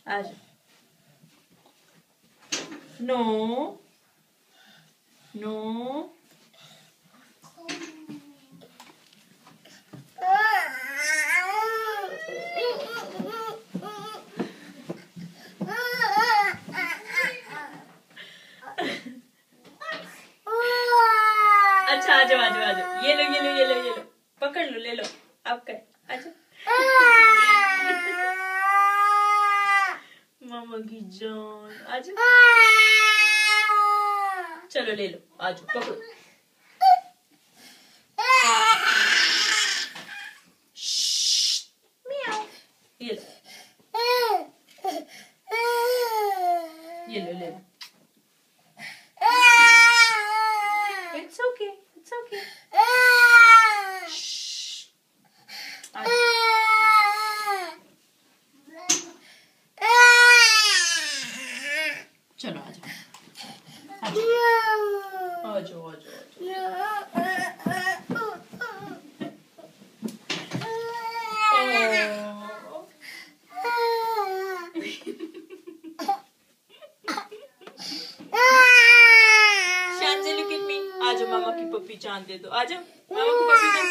आ जाओ। No no अच्छा आ जाओ आ जाओ आ जाओ। ये लो ये लो ये लो ये लो, पकड़ लो, ले लो आपका। आ जाओ मामा की जान, आ जाओ। चलो ले लो, आ जाओ पकड़ो। ये लो ये लो, ले लो। It's okay, it's okay. चलो आ जाओ आ जाओ आ जाओ आ जाओ। शान से look at me। आ जाओ मामा की पप्पी चांद दे दो, आ जाओ मामा को पप्पी दो।